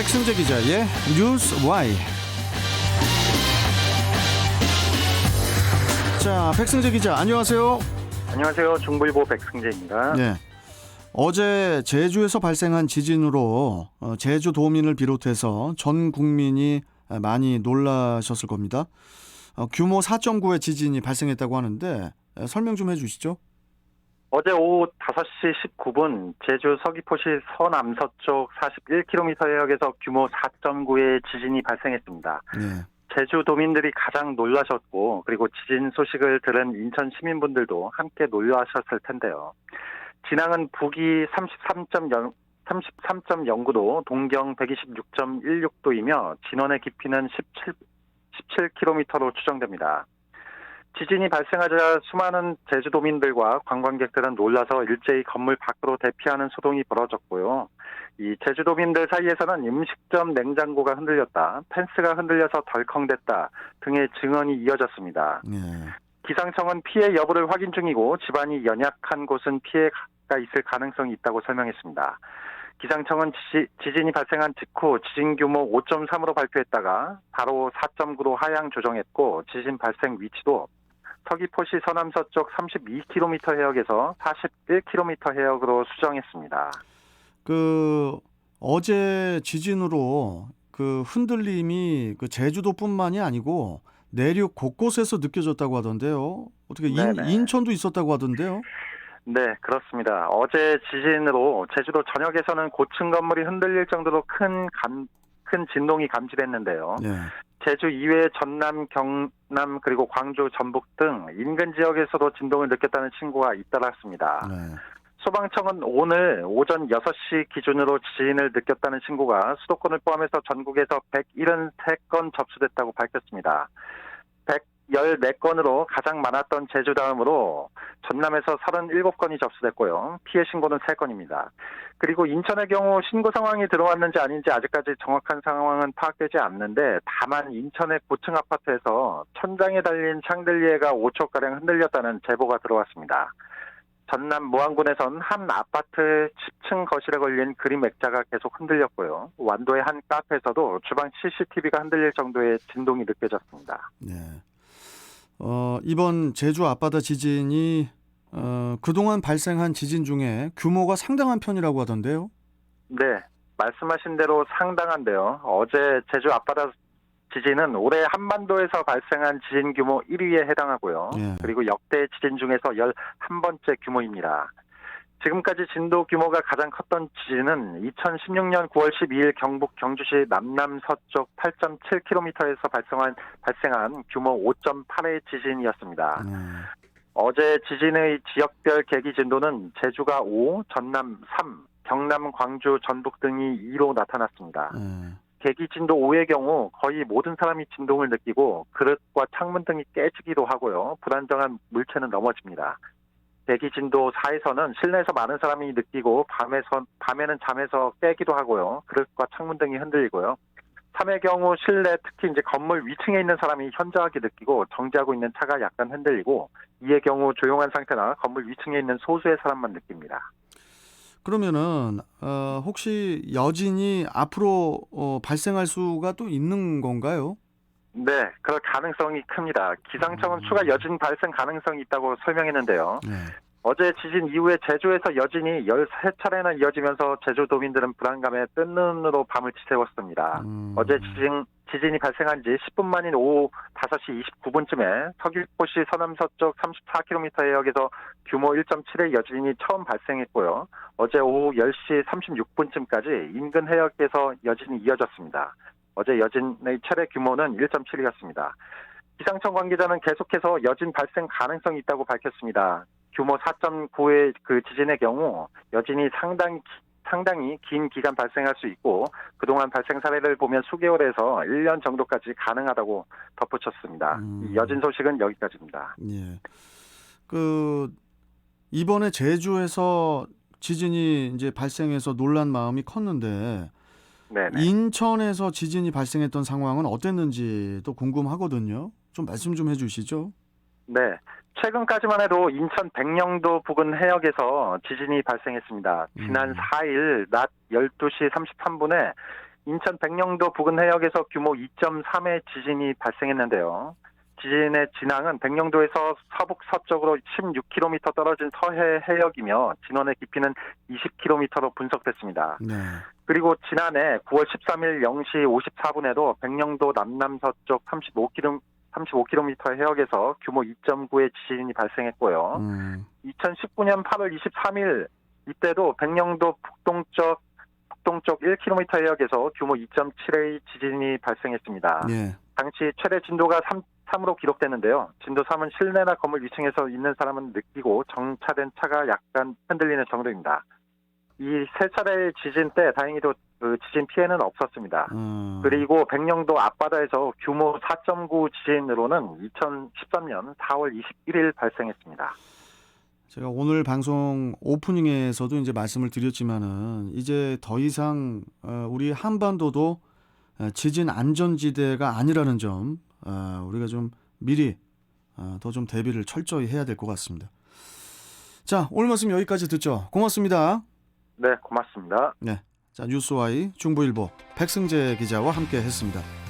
백승재 기자의 뉴스 Y. 자, 백승재 기자, 안녕하세요. 안녕하세요. 중부일보 백승재입니다. 네. 어제 제주에서 발생한 지진으로 제주도민을 비롯해서 전 국민이 많이 놀라셨을 겁니다. 규모 4.9의 지진이 발생했다고 하는데 설명 좀 해주시죠. 어제 오후 5시 19분 제주 서귀포시 서남서쪽 41km 해역에서 규모 4.9의 지진이 발생했습니다. 네. 제주도민들이 가장 놀라셨고, 그리고 지진 소식을 들은 인천 시민분들도 함께 놀라셨을 텐데요. 진앙은 북위 33.09도, 동경 126.16도이며 진원의 깊이는 17km로 추정됩니다. 지진이 발생하자 수많은 제주도민들과 관광객들은 놀라서 일제히 건물 밖으로 대피하는 소동이 벌어졌고요. 이 제주도민들 사이에서는 음식점 냉장고가 흔들렸다, 펜스가 흔들려서 덜컹댔다 등의 증언이 이어졌습니다. 기상청은 피해 여부를 확인 중이고 집안이 연약한 곳은 피해가 있을 가능성이 있다고 설명했습니다. 기상청은 지진이 발생한 직후 지진 규모 5.3으로 발표했다가 바로 4.9로 하향 조정했고, 지진 발생 위치도 서귀포시 서남서쪽 32km 해역에서 41km 해역으로 수정했습니다. 어제 지진으로 흔들림이 제주도뿐만이 아니고 내륙 곳곳에서 느껴졌다고 하던데요. 어떻게 인천도 있었다고 하던데요? 네, 그렇습니다. 어제 지진으로 제주도 전역에서는 고층 건물이 흔들릴 정도로 큰 진동이 감지됐는데요. 네. 제주 이외의 전남, 경남, 그리고 광주, 전북 등 인근 지역에서도 진동을 느꼈다는 신고가 잇따랐습니다. 네. 소방청은 오늘 오전 6시 기준으로 지진을 느꼈다는 신고가 수도권을 포함해서 전국에서 173건 접수됐다고 밝혔습니다. 114건으로 가장 많았던 제주 다음으로 전남에서 37건이 접수됐고요. 피해 신고는 3건입니다. 그리고 인천의 경우 신고 상황이 들어왔는지 아닌지 아직까지 정확한 상황은 파악되지 않는데, 다만 인천의 고층 아파트에서 천장에 달린 샹들리에가 5초가량 흔들렸다는 제보가 들어왔습니다. 전남 무안군에선 한 아파트 10층 거실에 걸린 그림 액자가 계속 흔들렸고요. 완도의 한 카페에서도 주방 CCTV가 흔들릴 정도의 진동이 느껴졌습니다. 네. 이번 제주 앞바다 지진이 그동안 발생한 지진 중에 규모가 상당한 편이라고 하던데요. 네, 말씀하신 대로 상당한데요. 어제 제주 앞바다 지진은 올해 한반도에서 발생한 지진 규모 1위에 해당하고요. 네. 그리고 역대 지진 중에서 11번째 규모입니다. 지금까지 진도 규모가 가장 컸던 지진은 2016년 9월 12일 경북 경주시 남남서쪽 8.7km에서 발생한 규모 5.8의 지진이었습니다. 어제 지진의 지역별 계기 진도는 제주가 5, 전남 3, 경남, 광주, 전북 등이 2로 나타났습니다. 계기 진도 5의 경우 거의 모든 사람이 진동을 느끼고 그릇과 창문 등이 깨지기도 하고요. 불안정한 물체는 넘어집니다. 대기 진도 4에서는 실내에서 많은 사람이 느끼고 밤에는 잠에서 깨기도 하고요. 그릇과 창문 등이 흔들리고요. 3의 경우 실내, 특히 이제 건물 위층에 있는 사람이 현저하게 느끼고 정지하고 있는 차가 약간 흔들리고, 2의 경우 조용한 상태나 건물 위층에 있는 소수의 사람만 느낍니다. 그러면은 혹시 여진이 앞으로 발생할 수가 또 있는 건가요? 네, 그럴 가능성이 큽니다. 기상청은 추가 여진 발생 가능성이 있다고 설명했는데요. 어제 지진 이후에 제주에서 여진이 13차례나 이어지면서 제주도민들은 불안감에 뜬 눈으로 밤을 지새웠습니다. 어제 지진이 발생한 지 10분 만인 오후 5시 29분쯤에 서귀포시 서남서쪽 34km 해역에서 규모 1.7의 여진이 처음 발생했고요. 어제 오후 10시 36분쯤까지 인근 해역에서 여진이 이어졌습니다. 어제 여진의 최대 규모는 1.7이었습니다. 기상청 관계자는 계속해서 여진 발생 가능성이 있다고 밝혔습니다. 규모 4.9의 그 지진의 경우 여진이 상당히 긴 기간 발생할 수 있고, 그동안 발생 사례를 보면 수개월에서 1년 정도까지 가능하다고 덧붙였습니다. 이 여진 소식은 여기까지입니다. 예. 이번에 제주에서 지진이 이제 발생해서 놀란 마음이 컸는데, 네네. 인천에서 지진이 발생했던 상황은 어땠는지도 궁금하거든요. 좀 말씀 좀 해주시죠. 네. 최근까지만 해도 인천 백령도 부근 해역에서 지진이 발생했습니다. 지난 4일 낮 12시 33분에 인천 백령도 부근 해역에서 규모 2.3의 지진이 발생했는데요. 지진의 진앙은 백령도에서 서북 서쪽으로 16km 떨어진 서해 해역이며 진원의 깊이는 20km로 분석됐습니다. 네. 그리고 지난해 9월 13일 0시 54분에도 백령도 남남서쪽 35km 해역에서 규모 2.9의 지진이 발생했고요. 2019년 8월 23일 이때도 백령도 북동쪽 1km 해역에서 규모 2.7의 지진이 발생했습니다. 예. 당시 최대 진도가 3으로 기록됐는데요. 진도 3은 실내나 건물 2층에서 있는 사람은 느끼고 정차된 차가 약간 흔들리는 정도입니다. 이 세 차례의 지진 때 다행히도 그 지진 피해는 없었습니다. 그리고 백령도 앞바다에서 규모 4.9 지진으로는 2013년 4월 21일 발생했습니다. 제가 오늘 방송 오프닝에서도 이제 말씀을 드렸지만은 이제 더 이상 우리 한반도도 지진 안전지대가 아니라는 점 우리가 좀 미리 더 좀 대비를 철저히 해야 될 것 같습니다. 자, 오늘 말씀 여기까지 듣죠. 고맙습니다. 네, 고맙습니다. 네, 자 뉴스와이 중부일보 백승재 기자와 함께했습니다.